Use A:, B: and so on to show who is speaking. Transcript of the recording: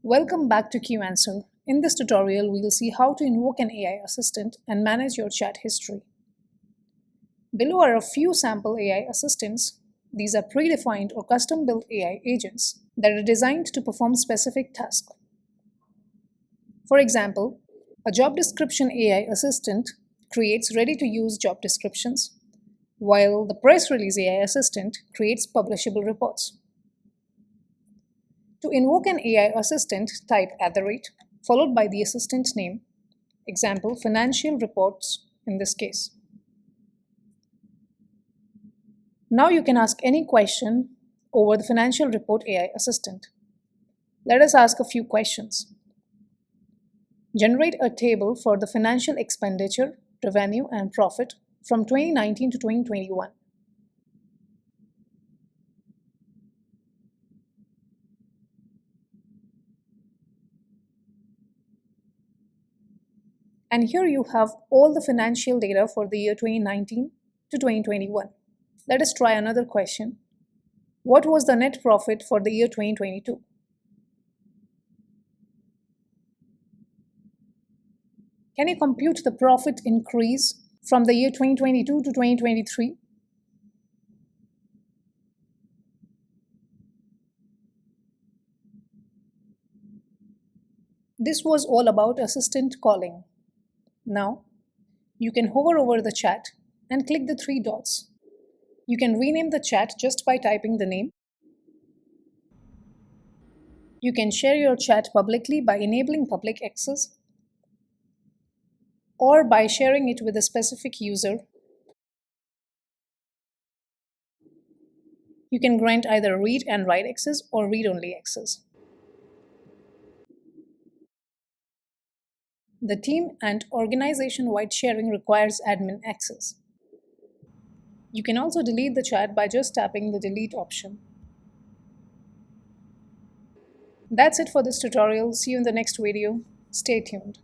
A: Welcome back to QAnswer. In this tutorial, we will see how to invoke an AI assistant and manage your chat history. Below are a few sample AI assistants. These are predefined or custom-built AI agents that are designed to perform specific tasks. For example, a job description AI assistant creates ready-to-use job descriptions, while the press release AI assistant creates publishable reports. To invoke an AI assistant, type @ followed by the assistant name, example financial reports in this case. Now you can ask any question over the financial report AI assistant. Let us ask a few questions. Generate a table for the financial expenditure, revenue, and profit from 2019 to 2021. And here you have all the financial data for the year 2019 to 2021. Let us try another question. What was the net profit for the year 2022? Can you compute the profit increase from the year 2022 to 2023? This was all about assistant calling. Now, you can hover over the chat and click the three dots. You can rename the chat just by typing the name. You can share your chat publicly by enabling public access or by sharing it with a specific user. You can grant either read and write access or read-only access. The team and organization-wide sharing requires admin access. You can also delete the chat by just tapping the delete option. That's it for this tutorial. See you in the next video. Stay tuned.